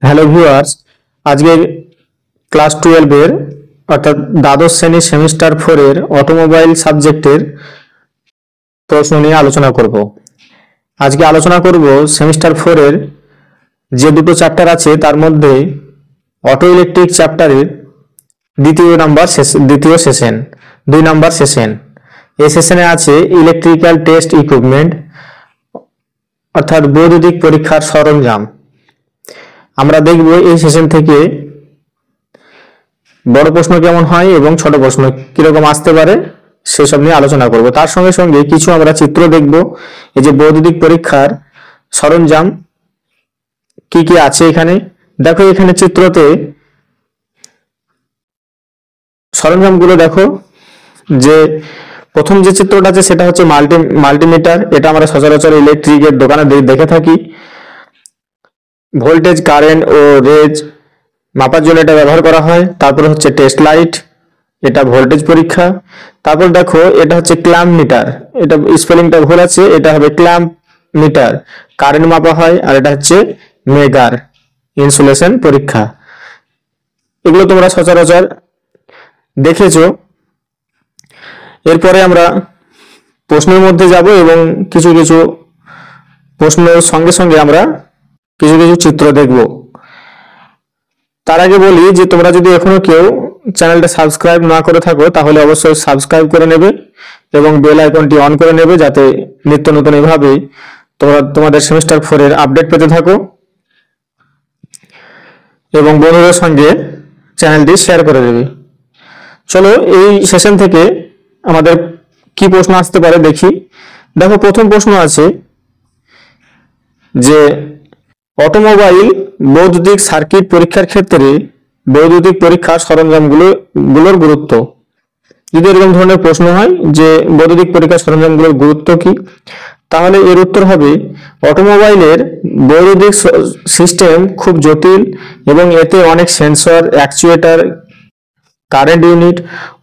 Hello viewers, আজকে class 12 এর অর্থাৎ দ্বাদশ শ্রেণীর সেমিস্টার 4 এর অটোমোবাইল সাবজেক্টের প্রশ্ন নিয়ে আলোচনা করব। আজকে আলোচনা করব সেমিস্টার 4 এর যে দুটো চ্যাপ্টার আছে তার মধ্যে অটো ইলেকট্রিক চ্যাপ্টারের দ্বিতীয় সেশন 2 নাম্বার সেশন। এই সেশনে আছে ইলেকট্রিক্যাল টেস্ট ইকুইপমেন্ট অর্থাৎ বৈদ্যুতিক পরীক্ষার সরঞ্জাম। আমরা দেখব এই সেশন থেকে বড় প্রশ্ন কেমন হয় এবং ছোট প্রশ্ন কিরকম আসতে পারে সেসব নিয়ে আলোচনা করব। তার সঙ্গে সঙ্গে কিছু আমরা চিত্র দেখব, এই যে বৈদ্যুতিক পরীক্ষার সরঞ্জাম কি কি আছে এখানে। দেখো এখানে চিত্রতে সরঞ্জামগুলো দেখো, যে প্রথম যে চিত্রটা আছে সেটা হচ্ছে মাল্টিমিটার। এটা আমরা সচরাচর ইলেকট্রিকের দোকানে দেখে থাকি। ভোল্টেজ, কারেন্ট ও রেজ মাপার জন্য এটা ব্যবহার করা হয়। তারপর হচ্ছে টেস্ট লাইট, এটা ভোল্টেজ পরীক্ষা। তারপর দেখো এটা হচ্ছে ক্ল্যাম্প মিটার, এটা স্পেলিংটা ভুল আছে, এটা হবে ক্ল্যাম্প মিটার, কারেন্ট মাপা হয়। আর এটা হচ্ছে মেগার, ইনসুলেশন পরীক্ষা। এগুলো তোমরা সচরাচর দেখেছো। এরপরে আমরা প্রশ্নের মধ্যে যাব এবং কিছু কিছু প্রশ্নের সঙ্গে সঙ্গে আমরা কিছু কিছু চিত্র দেখব। তার আগে বলি যে তোমরা যদি এখনো কেউ চ্যানেলটা সাবস্ক্রাইব না করে থাকো তাহলে অবশ্যই সাবস্ক্রাইব করে নেবে এবং বেল আইকনটি অন করে নেবে, যাতে নিত্য নতুন এভাবে তোমরা তোমাদের সেমিস্টার 4 এর আপডেট পেতে থাকো এবং বন্ধুদের সঙ্গে চ্যানেলটি শেয়ার করে দেবে। চলো এই সেশন থেকে আমাদের কি প্রশ্ন আসতে পারে দেখি। দেখো প্রথম প্রশ্ন আছে যে অটোমোবাইল বৈদ্যুতিক সার্কিট পরীক্ষার ক্ষেত্রে বৈদ্যুতিক পরীক্ষার সরঞ্জামগুলোর গুরুত্ব। যদি এরকম ধরনের প্রশ্ন হয় যে বৈদ্যুতিক পরীক্ষার সরঞ্জামগুলোর গুরুত্ব কি, তাহলে এর উত্তর হবে অটোমোবাইলের বৈদ্যুতিক সিস্টেম খুব জটিল এবং এতে অনেক সেন্সর, অ্যাকচুয়েটর, কারেন্ট ইউনিট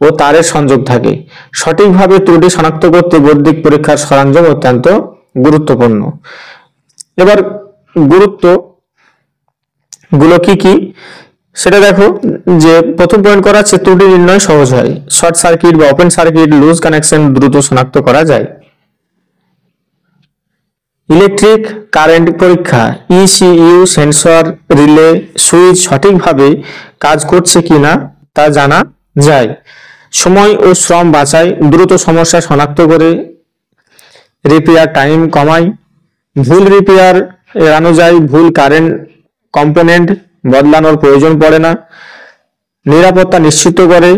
ও তারের সংযোগ থাকে। সঠিকভাবে ত্রুটি শনাক্ত করতে বৈদ্যুতিক পরীক্ষার সরঞ্জাম অত্যন্ত গুরুত্বপূর্ণ। এবার গুরুত্ব গুলো কি কি সেটা দেখো, যে প্রথম পয়েন্ট করা আছে ত্রুটি নির্ণয় সহজ হয়, শর্ট সার্কিট বা ওপেন সার্কিট, লুজ কানেকশন দ্রুত শনাক্ত করা যায়। ইলেকট্রিক কারেন্ট পরীক্ষা, ইসিইউ, সেন্সর, রিলে, সুইচ সঠিকভাবে কাজ করছে কিনা তা জানা যায়। সময় ও শ্রম বাঁচায়, দ্রুত সমস্যা শনাক্ত করে রিপেয়ার টাইম কমায়। ভুল রিপেয়ার এড়ানো যায়, ভুল কারেন্ট কম্পোনেন্ট বদলানোর প্রয়োজন পড়ে না। নিরাপত্তা নিশ্চিত করে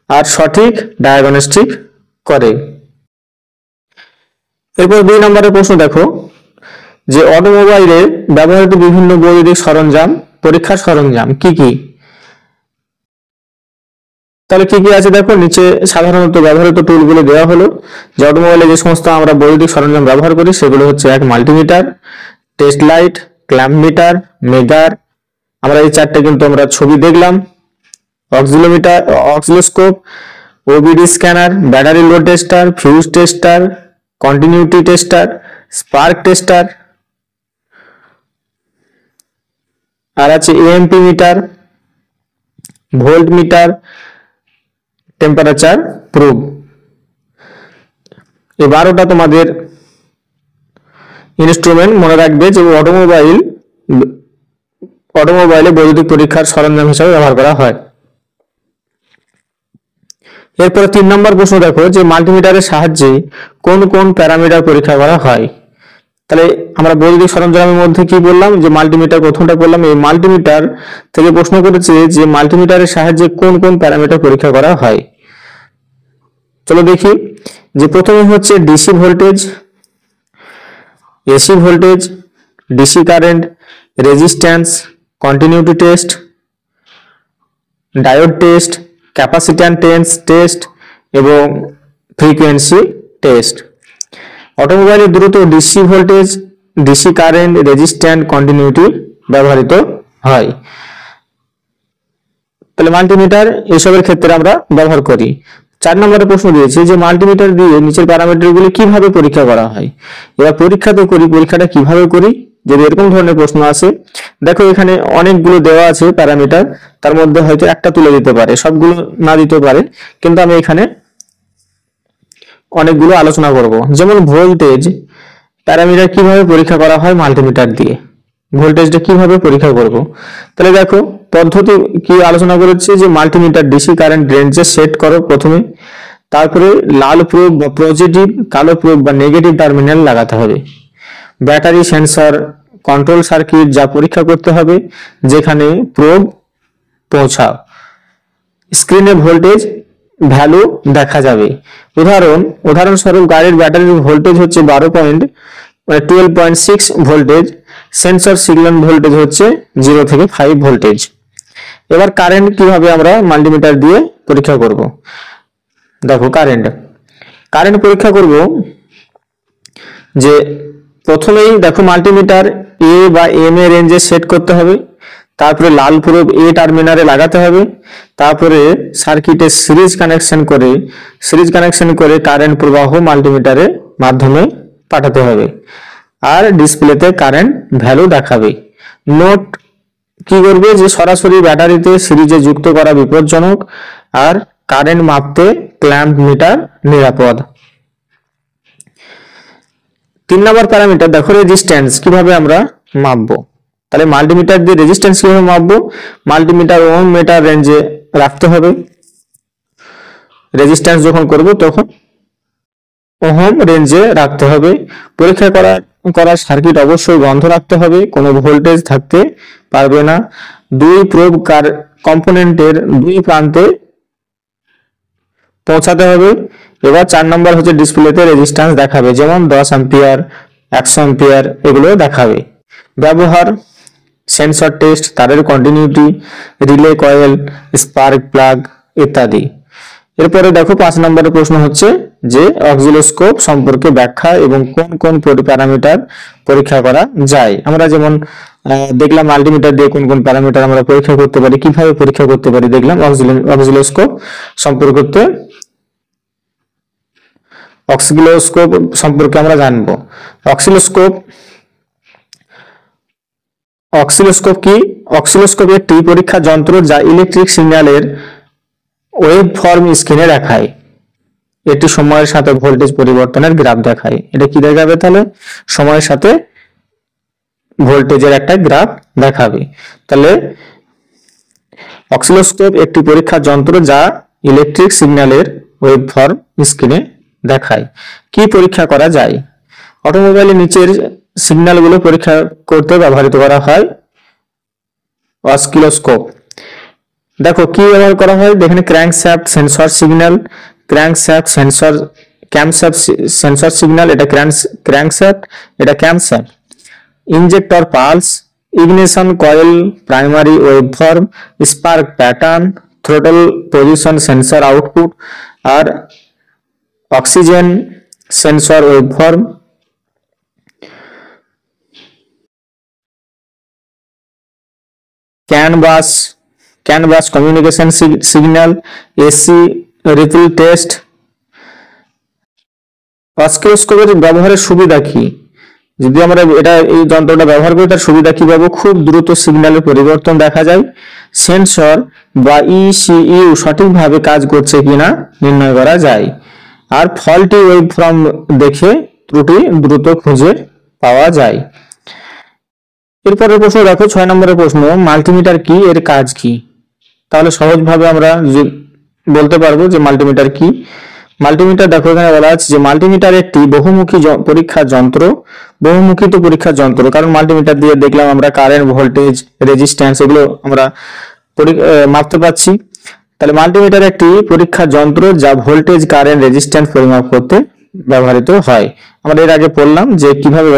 আর সঠিক ডায়াগনস্টিক করে। এরপর 2 নম্বরের প্রশ্ন দেখো, যে অটোমোবাইলে ব্যবহৃত বিভিন্ন বৈদ্যুতিক সরঞ্জাম পরীক্ষার সরঞ্জাম কি কি। তাহলে কি কি আছে দেখো, নিচে সাধারণত ব্যবহৃত টুলগুলো দেওয়া হলো। যে অটোমোবাইলে যে সমস্ত আমরা বৈদ্যুতিক সরঞ্জাম ব্যবহার করি সেগুলো হচ্ছে: 1 multimeter, test light, clamp meter, megger. আমরা এই চারটে কিন্তু আমরা ছবি দেখলাম। Oscillometer, oscilloscope, OBD scanner, battery load tester, fuse tester, continuity tester, spark tester. আর আছে AMP meter, volt meter, temperature probe. এই 12টা তোমাদের ইনস্ট্রুমেন্ট মনে রাখবে যে অটোমোবাইলে বৈদ্যুতিক পরীক্ষার সরঞ্জাম হিসেবে ব্যবহার করা হয়। এরপরে 3 নম্বর প্রশ্ন দেখো, যে মাল্টিমিটারের সাহায্যে কোন কোন প্যারামিটার পরীক্ষা করা হয়। তাহলে আমরা বৈদ্যুতিক সরঞ্জামের মধ্যে কি বললাম, যে মাল্টিমিটার প্রথমটা বললাম। এই মাল্টিমিটার থেকে প্রশ্ন করেছে যে মাল্টিমিটারের সাহায্যে কোন কোন প্যারামিটার পরীক্ষা করা হয়। চলো দেখি, যে প্রথমে হচ্ছে DC voltage, AC voltage, DC current, resistance, continuity test, diode test, capacitance test এবং ফ্রিকোয়েন্সি টেস্ট। অটোমোবাইলে দ্রুত DC voltage, DC current, resistance, continuity ব্যবহৃত হয়। তাহলে মাল্টিমিটার এসবের ক্ষেত্রে আমরা ব্যবহার করি। 4 নম্বরের প্রশ্ন দিয়েছে যে মাল্টিমিটার দিয়ে নিচের প্যারামিটারগুলি কিভাবে পরীক্ষা করা হয়। এবার পরীক্ষা তো করি, পরীক্ষাটা কিভাবে করি যদি এরকম ধরনের প্রশ্ন আসে, দেখো এখানে অনেকগুলো দেওয়া আছে প্যারামিটার, তার মধ্যে হয়তো একটা তুলে দিতে পারে, সবগুলো না দিতে পারে, কিন্তু আমি এখানে অনেকগুলো আলোচনা করব। যেমন ভোল্টেজ প্যারামিটার কিভাবে পরীক্ষা করা হয় মাল্টিমিটার দিয়ে, ভোল্টেজটা কিভাবে পরীক্ষা করব। তাহলে দেখো পদ্ধতি কি আলোচনা করেছে, যে মাল্টিমিটার ডিসি কারেন্ট রেঞ্জে সেট করো প্রথমে, তারপরে লাল প্রোব বা পজিটিভ, কালো প্রোব বা নেগেটিভ টার্মিনাল লাগাতে হবে। ব্যাটারি সেন্সর কন্ট্রোল সার্কিট যা পরীক্ষা করতে হবে, যেখানে প্রোব পৌঁছাও। স্ক্রিনে ভোল্টেজ ভ্যালু দেখা যাবে। উদাহরণস্বরূপ গাড়ির ব্যাটারির ভোল্টেজ হচ্ছে 12.6 ভোল্টেজ, সেন্সর সিগন্যাল ভোল্টেজ হচ্ছে 0 থেকে 5 ভোল্টেজ। এবার কারেন্ট কিভাবে আমরা মাল্টিমিটার দিয়ে পরীক্ষা করব। দেখো কারেন্ট পরীক্ষা করব, যে প্রথমেই দেখো মাল্টিমিটার এ বা এম এর রেঞ্জে সেট করতে হবে, তারপরে লাল প্রোব এ টার্মিনালে লাগাতে হবে, তারপরে সার্কিটে সিরিজ কানেকশন করে কারেন্ট প্রবাহ মাল্টিমিটারের মাধ্যমে পাঠাতে হবে, আর ডিসপ্লেতে কারেন্ট ভ্যালু দেখাবে। নোট কি করবে, যে সরাসরি ব্যাটারিতে সিরিজে যুক্ত করা বিপজ্জনক, আর কারেন্ট মাপতে ক্ল্যাম্প মিটার নিরাপদ। 3 নম্বর প্যারামিটার দেখো রেজিস্ট্যান্স কিভাবে আমরা মাপবো। তাহলে মাল্টিমিটার দিয়ে রেজিস্ট্যান্স কিভাবে মাপবো, মাল্টিমিটার ওহম মিটার রেঞ্জে রাখতে হবে। রেজিস্ট্যান্স যখন করব তখন ওহম রেঞ্জে রাখতে হবে। পরীক্ষা করা সার্কিট অবশ্যই বন্ধ রাখতে হবে, কোনো ভোল্টেজ থাকতে পারবে না। 2 প্রোব কম্পোনেন্টের 2 প্রান্তে পৌঁছাতে হবে। এবার 4 নম্বর হচ্ছে ডিসপ্লেতে রেজিস্ট্যান্স দেখাবে, যেমন 10 অ্যাম্পিয়ার, 100 অ্যাম্পিয়ার এগুলো দেখাবে। ব্যবহার সেন্সর টেস্ট, তারের continuity, relay coil, spark plug ইত্যাদি। এরপরে দেখো 5 নম্বরের প্রশ্ন হচ্ছে যে অক্সিলোস্কোপ সম্পর্কে ব্যাখ্যা এবং কোন কোন প্যারামিটার পরীক্ষা করা যায়। আমরা যেমন দেখলাম মাল্টিমিটার দিয়ে কোন কোন প্যারামিটার আমরা পরীক্ষা করতে পারি, কিভাবে পরীক্ষা করতে পারি দেখলাম। অক্সিলোস্কোপ সম্পর্কে আমরা জানবো। অক্সিলোস্কোপ কি? অক্সিলোস্কোপ একটি পরীক্ষা যন্ত্র যা ইলেকট্রিক সিগন্যালের ওয়েভ ফর্ম স্ক্রিনে দেখায়। এটি সময়ের সাথে ভোল্টেজ পরিবর্তনের গ্রাফ দেখায়। এটা কি দেখাবে? তাহলে সময়ের সাথে ভোল্টেজের একটা গ্রাফ দেখাবে। তাহলে অক্সিলোস্কোপ একটি পরীক্ষা যন্ত্র যা ইলেকট্রিক সিগন্যালের ওয়েভ ফর্ম স্ক্রিনে দেখায়। কি পরীক্ষা করা যায়? অটোমোবাইলের নিচের সিগন্যালগুলো পরীক্ষা করতে ব্যবহৃত করা হয় অসকিলোস্কোপ। দেখো কি ব্যবহার করা হয়, এখানে crankshaft sensor signal, camshaft sensor signal, এটা ক্র্যাঙ্কশ্যাফট, এটা camshaft. Injector pulse, ignition coil, primary waveform, spark pattern, throttle position sensor output, আর oxygen sensor waveform. CAN bus communication signal, AC ripple test. অসকিলোস্কোপের ব্যবহারের সুবিধা কি? যদি আমরা এই যন্ত্রটা ব্যবহার করি তার সুবিধা কি পাবো? খুব দ্রুত সিগন্যালের পরিবর্তন দেখা যায়, সেন্সর বা ইসিইউ সঠিকভাবে কাজ করছে কিনা নির্ণয় করা যায়, আর ফল্টি ওয়েভফর্ম দেখে ত্রুটি দ্রুত খুঁজে পাওয়া যায়। এরপরের প্রশ্ন দেখো 6 নম্বরের প্রশ্ন, মাল্টিমিটার কি, এর কাজ কি? তাহলে সহজভাবে আমরা বলতে পারবো যে মাল্টিমিটার কি। মাল্টিমিটার দেখো এখানে বলা আছে যে মাল্টিমিটার একটি বহুমুখী পরীক্ষা যন্ত্র, কারণ মাল্টিমিটার দিয়ে দেখলাম আমরা কারেন্ট, ভোল্টেজ, রেজিস্ট্যান্স এগুলো আমরা মাপতে পারছি। তাহলে মাল্টিমিটার একটি পরীক্ষা যন্ত্র যা ভোল্টেজ, কারেন্ট, রেজিস্ট্যান্স পরিমাপ করতে ব্যবহৃত হয়। আমরা এর আগে পড়লাম যে কিভাবে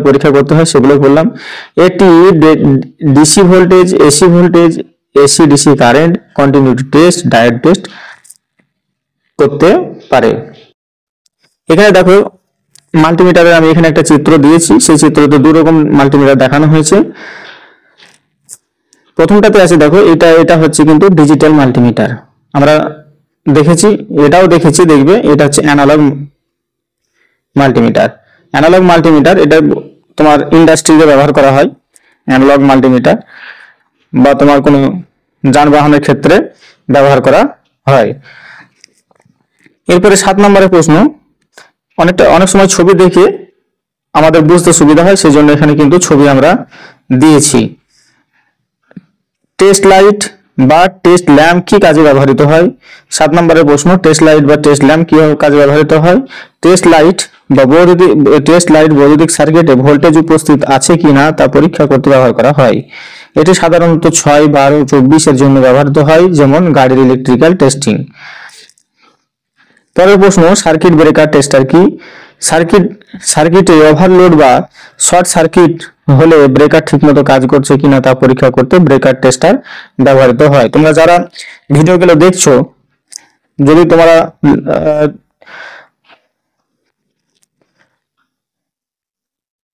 পরীক্ষা করতে হয়, সেগুলো বললাম। এটি DC voltage, AC DC current, continuity test, diode test করতে পারে। এখানে দেখো মাল্টিমিটারের আমি এখানে একটা চিত্র দিয়েছি, সেই চিত্রতে 2 রকম মাল্টিমিটার দেখানো হয়েছে। প্রথমটাতে আছে দেখো এটা হচ্ছে কিন্তু ডিজিটাল মাল্টিমিটার, আমরা দেখেছি, এটাও দেখেছি, দেখবে এটা হচ্ছে অ্যানালগ মাল্টিমিটার। এটা তোমার ইন্ডাস্ট্রিতে ব্যবহার করা হয় অ্যানালগ মাল্টিমিটার, বা তোমার কোনো যানবাহনের ক্ষেত্রে ব্যবহার করা হয়। এরপরে 7 নম্বরের প্রশ্ন, অনেক সময় ছবি দেখে আমাদের বুঝতে সুবিধা হয়, সেই জন্য এখানে কিন্তু ছবি আমরা দিয়েছি। টেস্ট লাইট বা টেস্ট ল্যাম্প কি কাজে ব্যবহৃত হয়? 7 নম্বরের প্রশ্ন, টেস্ট লাইট বা টেস্ট ল্যাম্প কি কাজে ব্যবহৃত হয়? টেস্ট লাইট বৈদ্যুতিক সার্কিটে ভোল্টেজ উপস্থিত আছে কিনা তা পরীক্ষা করতে ব্যবহার করা হয়। এটি সাধারণত 6, 12, 24 এর জন্য ব্যবহৃত হয়, যেমন গাড়ির ইলেকট্রিক্যাল টেস্টিং। পরের প্রশ্ন, সার্কিট ব্রেকার টেস্টার কি? সার্কিটে ওভারলোড বা শর্ট সার্কিট হলে ব্রেকার ঠিকমতো কাজ করছে কিনা তা পরীক্ষা করতে ব্রেকার টেস্টার ব্যবহৃত হয়। তোমরা যারা ভিডিওগুলো দেখছো, যদি তোমরা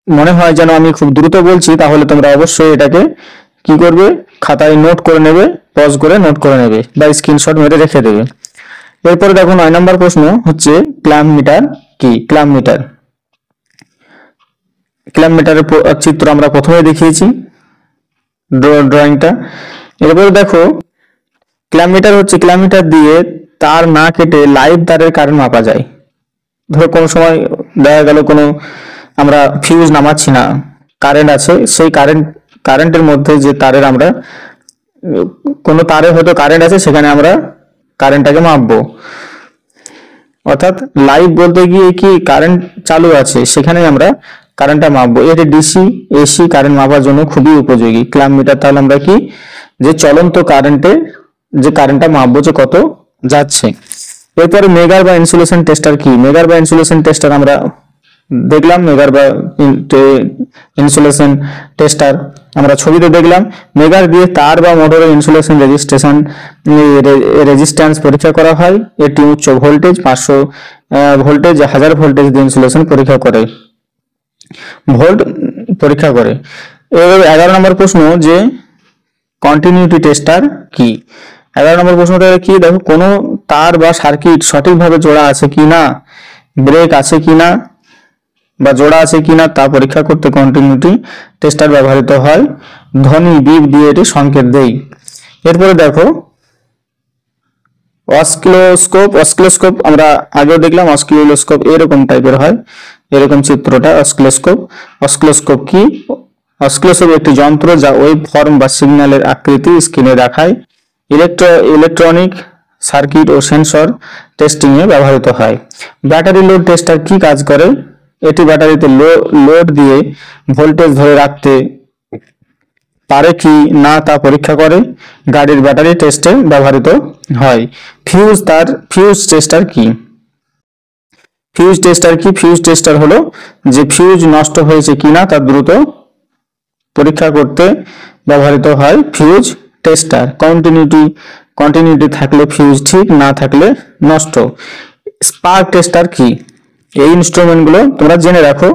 মনে হয় যেন আমি খুব দ্রুত বলছি, তাহলে তোমরা অবশ্যই এটাকে কি করবে, খাতায় নোট করে নেবে, পজ করে নোট করে নেবে বা স্ক্রিনশট মেরে রেখে দেবে। এরপরে দেখো 9 নম্বর প্রশ্ন হচ্ছে, ক্ল্যাম্প মিটার কি? ক্ল্যাম্প মিটারের চিত্র আমরা প্রথমে দেখিয়েছি ড্রয়িংটা। এরপরে দেখো, ক্ল্যাম্প মিটার দিয়ে তার না কেটে লাইভ তারের কারেন্ট মাপা যায়। ধরো কোনো সময় দেখা গেল কোনো আমরা ফিউজ নামাচ্ছি না, কারেন্ট আছে, সেই কারেন্টের মধ্যে যে তারের আমরা কোনো তারে হয়তো কারেন্ট আছে, সেখানে আমরা কারেন্টটাকে মাপবো। অর্থাৎ লাইভ বলতে গিয়ে কি কারেন্ট চালু আছে, সেখানে আমরা কারেন্টটা মাপবো। এটি ডিসি এসি কারেন্ট মাপার জন্য খুবই উপযোগী ক্ল্যাম্প মিটার। তাহলে আমরা কি, যে চলন্ত কারেন্টটা মাপবো যে কত যাচ্ছে। এরপরে মেগার বা ইনসুলেশন টেস্টার কি? মেগার বা ইনসুলেশন টেস্টার আমরা দেখলাম। মেগার বা ইনসুলেশন টেস্টার আমরা ছবিতে দেখলাম। মেগার দিয়ে তার বা মোটরের ইনসুলেশন রেজিস্ট্যান্স পরীক্ষা করা হয়। এটি উচ্চ ভোল্টেজ 500 ভোল্টেজ 1000 ভোল্টেজ দিয়ে ইনসুলেশন পরীক্ষা করে। এবার 11 নম্বর প্রশ্ন, যে কন্টিনিউটি টেস্টার কি? 11 নম্বর প্রশ্নটা কি? দেখো, কোনো তার বা সার্কিট সঠিকভাবে জোড়া আছে কিনা, ব্রেক আছে কিনা বা জোড়া আছে কিনা তা পরীক্ষা করতে কন্টিনিউটি টেস্টার ব্যবহৃত হয়। ধ্বনি বিপ দিয়ে এটি সংকেত দেয়। এরপরে দেখো, অসকিলোস্কোপ আমরা আগেও দেখলাম। অসকিলোস্কোপ এরকম টাইপের হয়, এরকম চিত্রটা অসকিলোস্কোপ কি? অসকিলোস্কোপ একটি যন্ত্র যা ওয়েভ ফর্ম বা সিগন্যালের আকৃতি স্ক্রিনে দেখায়। ইলেকট্রনিক সার্কিট ও সেন্সর টেস্টিং এ ব্যবহৃত হয়। ব্যাটারি লোড টেস্টার কি কাজ করে? এটি ব্যাটারিতে লোড দিয়ে ভোল্টেজ ধরে রাখতে পারে কি না তা পরীক্ষা করে। গাড়ির ব্যাটারি টেস্টে ব্যবহৃত হয়। ফিউজ টেস্টার কি? ফিউজ টেস্টার হলো যে ফিউজ নষ্ট হয়েছে কিনা তা দ্রুত পরীক্ষা করতে ব্যবহৃত হয় ফিউজ টেস্টার। কন্টিনিউটি থাকলে ফিউজ ঠিক, না থাকলে নষ্ট। স্পার্ক টেস্টার কি? এই ইনস্ট্রুমেন্টগুলো তোমরা জেনে রাখো।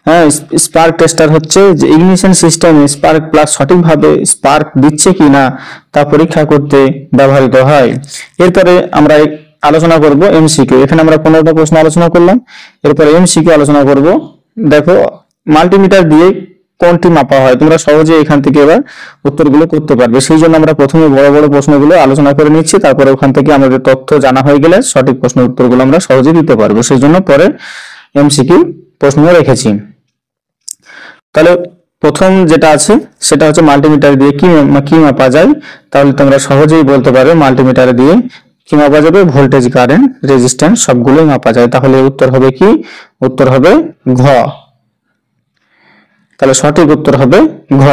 হ্যাঁ, স্পার্ক টেস্টার হচ্ছে যে ইগনিশন সিস্টেমে স্পার্ক প্লাগ সঠিকভাবে স্পার্ক দিচ্ছে কিনা তা পরীক্ষা করতে ব্যবহৃত হয়। এরপরে আমরা আলোচনা করব এমসিকিউ। এখানে আমরা 15টা প্রশ্ন আলোচনা করলাম। এরপরে এমসিকিউ আলোচনা করব। দেখো, মাল্টিমিটার দিয়ে কোনটি মাপা হয়? তোমরা সহজে এখান থেকে এবার উত্তরগুলো করতে পারবে। সেই জন্য আমরা প্রথমে বড় বড় প্রশ্নগুলো আলোচনা করে নিচ্ছি, তারপরে ওখান থেকে আমাদের তথ্য জানা হয়ে গেলে সঠিক প্রশ্নের উত্তরগুলো আমরা সহজে দিতে পারবো। সেই জন্য পরে এমসিকিউ প্রশ্ন রেখেছি। তাহলে প্রথম যেটা আছে সেটা হচ্ছে মাল্টিমিটার দিয়ে কি মাপা যায়। তাহলে তোমরা সহজেই বলতে পারবে মাল্টিমিটার দিয়ে কি মাপা যাবে? ভোল্টেজ, কারেন্ট, রেজিস্ট্যান্স সবগুলোই মাপা যায়। তাহলে উত্তর হবে কি? উত্তর হবে ঘ। তাহলে সঠিক উত্তর হবে ঘ।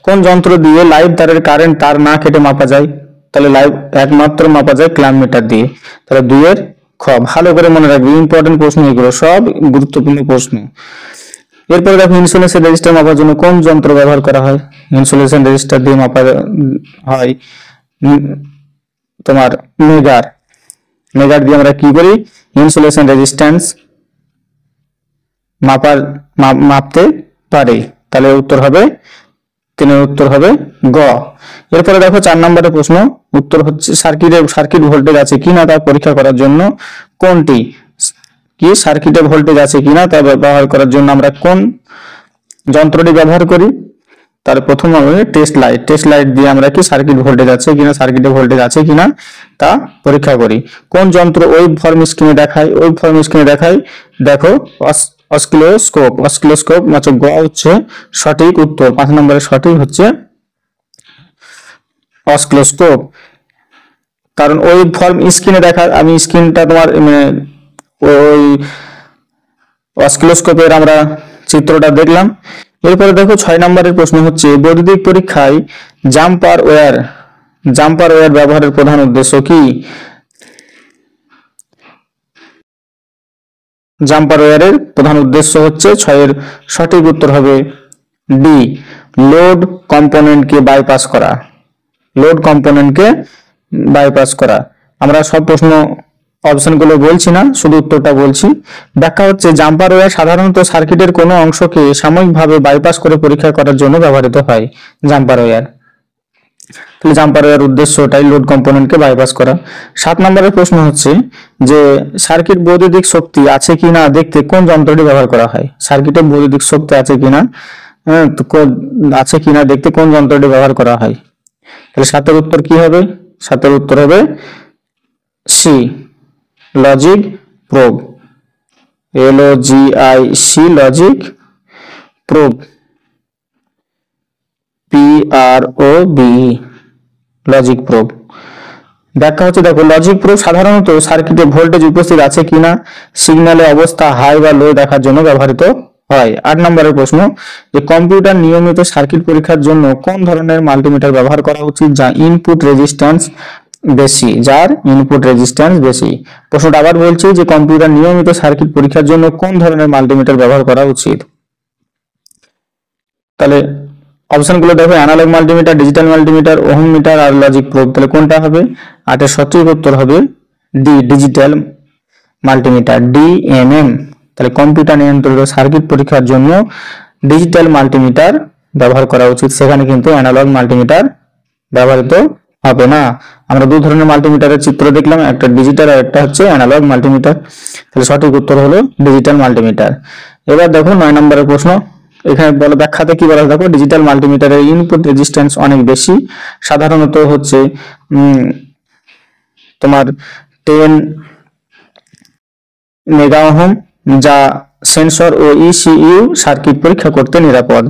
কোন যন্ত্র দিয়ে লাইভ তারের কারেন্ট তার না কেটে মাপা যায়? তাহলে লাইভ একমাত্র মাপা যায় ক্ল্যাম্প মিটার দিয়ে। তাহলে 2 এর খ। ভালো করে মনে রাখবে, ইম্পর্টেন্ট প্রশ্ন এগুলো, সব গুরুত্বপূর্ণ প্রশ্ন। এরপরে দেখো, ইনসুলেশন রেজিস্টার মাপার জন্য কোন যন্ত্র ব্যবহার করা হয়? ইনসুলেশন রেজিস্টার দিয়ে মাপা হয় তোমার মেগার দিয়ে আমরা কি করি? ইনসুলেশন রেজিস্ট্যান্স মাপতে পারি। তাহলে উত্তর হবে 3 এর উত্তর হবে গ। এরপরে দেখো 4 নম্বরের প্রশ্ন, উত্তর হচ্ছে সার্কিট ভোল্টেজ আছে কিনা তা পরীক্ষা করার জন্য কোনটি? কি সার্কিটে ভোল্টেজ আছে কিনা তা ব্যবহার করার জন্য আমরা কোন যন্ত্রটি ব্যবহার করি, তার প্রথম হবে টেস্ট লাইট দিয়ে আমরা কি সার্কিট ভোল্টেজ আছে কিনা, সার্কিটে ভোল্টেজ আছে কিনা তা পরীক্ষা করি। কোন যন্ত্র ওয়েভ ফর্ম স্ক্রিনে দেখায়? ওয়েভ ফর্ম স্ক্রিনে দেখায়, দেখো অসকিলোস্কোপ মানে গ হচ্ছে সঠিক উত্তর, 5 নম্বরের সঠিক হচ্ছে অসকিলোস্কোপ। কারণ ওয়েভ ফর্ম স্ক্রিনে দেখা, আমি স্ক্রিনটা তোমার মানে ওই অসকিলোস্কোপের আমরা চিত্রটা দেখলাম। এরপরে দেখো 6 নম্বরের প্রশ্ন হচ্ছে বৈদ্যুতিক পরীক্ষায় জাম্পার ওয়্যার ব্যবহারের প্রধান উদ্দেশ্য কি? জাম্পার ওয়্যারের প্রধান উদ্দেশ্য হচ্ছে 6 এর সঠিক উত্তর হবে ডি, লোড কম্পোনেন্টকে বাইপাস করা। আমরা সব প্রশ্ন অপশনগুলো বলছি না, শুধু উত্তরটা বলছি। ব্যাখ্যা হচ্ছে জাম্পার ওয়্যার সাধারণত সার্কিটের কোনো অংশকে সাময়িকভাবে বাইপাস করে পরীক্ষা করার জন্য ব্যবহৃত হয়। জাম্পার ওয়্যার উদ্দেশ্যটাই লোড কম্পোনেন্টকে বাইপাস করা। 7 নম্বরের প্রশ্ন হচ্ছে যে সার্কিট বৈদ্যুতিক শক্তি আছে কিনা দেখতে কোন যন্ত্রটি ব্যবহার করা হয়? সার্কিটে বৈদ্যুতিক শক্তি আছে কিনা দেখতে কোন যন্ত্রটি ব্যবহার করা হয়? তাহলে 7 এর উত্তর কি হবে? 7 এর উত্তর হবে C, logic probe. LOGIC, logic probe, PROB, logic probe. ব্যাখ্যা হচ্ছে দেখো লজিক প্রোব সাধারণত সার্কিটে ভোল্টেজ উপস্থিত আছে কিনা সিগন্যালে অবস্থা হাই বা লো দেখার জন্য ব্যবহৃত হয়। 8 নম্বরের প্রশ্ন যে কম্পিউটার নিয়মিত সার্কিট পরীক্ষার জন্য কোন ধরনের মাল্টিমিটার ব্যবহার করা উচিত যার ইনপুট রেজিস্ট্যান্স বেশি? প্রশ্নটা আবার বলছি যে কম্পিউটার নিয়মিত সার্কিট পরীক্ষার জন্য কোন ধরনের মাল্টিমিটার ব্যবহার করা উচিত? তাহলে অপশনগুলো দেখো, analog multimeter, digital multimeter, ohm meter আর লজিক প্রোব। তাহলে কোনটা হবে? 8 এর সঠিক উত্তর হবে ডি, ডিজিটাল মাল্টিমিটার, DMM। তাহলে কম্পিউটার নিয়ন্ত্রিত সার্কিট পরীক্ষার জন্য ডিজিটাল মাল্টিমিটার ব্যবহার করা উচিত, সেখানে কিন্তু অ্যানালগ মাল্টিমিটার ব্যবহৃত হবে না। আমরা দু ধরনের মাল্টিমিটারের চিত্র দেখলাম, একটা ডিজিটাল আর একটা হচ্ছে অ্যানালগ মাল্টিমিটার। তাহলে সঠিক উত্তর হলো ডিজিটাল মাল্টিমিটার। এবার দেখো 9 নম্বরের প্রশ্ন, এখানে বলো ব্যাখ্যাতে কি বলা, দেখো ডিজিটাল মাল্টিমিটারের ইনপুট রেজিস্ট্যান্স অনেক বেশি, সাধারণত হচ্ছে তোমার 10 মেগা ওহম, যা সেন্সর ও ECU সার্কিট পরীক্ষা করতে নিরাপদ।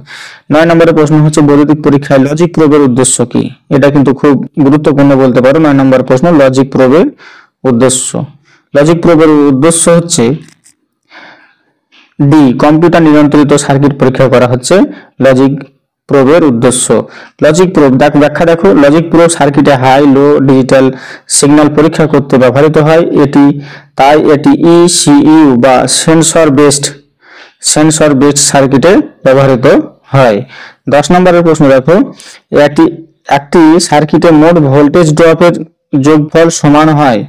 9 নম্বরের প্রশ্ন হচ্ছে বৈদ্যুতিক পরীক্ষায় লজিক প্রোবের উদ্দেশ্য কি? এটা কিন্তু খুব গুরুত্বপূর্ণ বলতে পারো। 9 নম্বর প্রশ্ন লজিক প্রোবের উদ্দেশ্য হচ্ছে ডি, কম্পিউটার নিয়ন্ত্রিত সার্কিট পরীক্ষা করা হচ্ছে লজিক প্রোবের উদ্দেশ্য। লজিক প্রোব ব্যাখ্যা দেখো, লজিক প্রোব সার্কিটে হাই লো ডিজিটাল সিগন্যাল পরীক্ষা করতে ব্যবহৃত হয়। এটি ECU বা সেন্সর বেসড সার্কিটে ব্যবহৃত হয়। 10 নম্বরের প্রশ্ন দেখো, একটি সার্কিটে মোট ভোল্টেজ ড্রপের যোগফল সমান হয়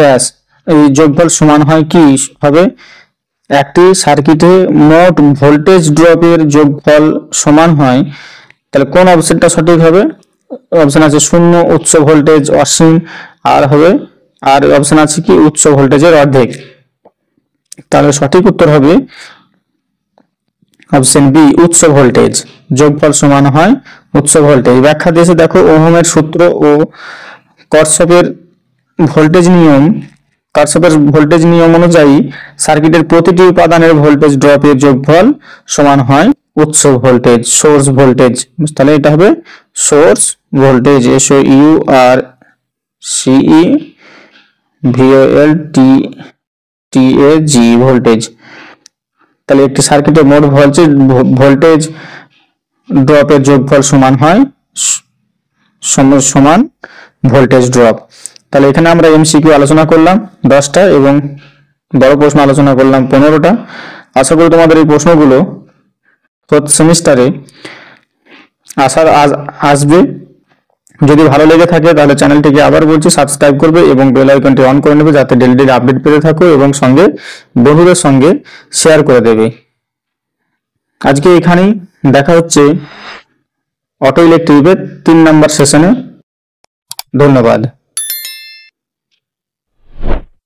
ড্যাশ। এই যোগফল সমান হয় কি হবে? একটি সার্কিটে মোট ভোল্টেজ ড্রপের যোগফল সমান হয়, তাহলে কোন অপশনটা সঠিক হবে? অপশন আছে 0 উচ্চ ভোল্টেজ, অসীম, আর অপশন আছে কি উচ্চ ভোল্টেজের অর্ধেক। তাহলে সঠিক উত্তর হবে অপশন বি, উচ্চ ভোল্টেজ। যোগফল সমান হয় উচ্চ ভোল্টেজ। ব্যাখ্যা দিয়েছে দেখো, ওহমের সূত্র ও কারশফের ভোল্টেজ নিয়ম অনুযায়ী সার্কিটের প্রতিটি উপাদানের ভোল্টেজ ড্রপের যোগফল সমান হয় উৎস ভোল্টেজ, সোর্স ভোল্টেজ। তাহলে এটা হবে সোর্স ভোল্টেজ, SOURCE ভোল্টেজ। তাহলে একটি সার্কিটের মোট ভোল্টেজ ড্রপের যোগফল সমান হয় সমান ভোল্টেজ ড্রপ। তাহলে এখানে আমরা MCQ আলোচনা করলাম 10টা এবং বড় প্রশ্ন আলোচনা করলাম 15টা। আশা করি তোমাদের এই প্রশ্নগুলো সেমিস্টারে আসবে। যদি ভালো লেগে থাকে তাহলে চ্যানেলটিকে আবার বলছি সাবস্ক্রাইব করবে এবং বেল আইকনটি অন করে নেবে, যাতে ডেইলি আপডেট পেতে থাকো এবং সঙ্গে বন্ধুদের সঙ্গে শেয়ার করে দেবে। আজকে এখানেই দেখা হচ্ছে অটো ইলেকট্রিকের 3 নম্বর সেশনে। ধন্যবাদ।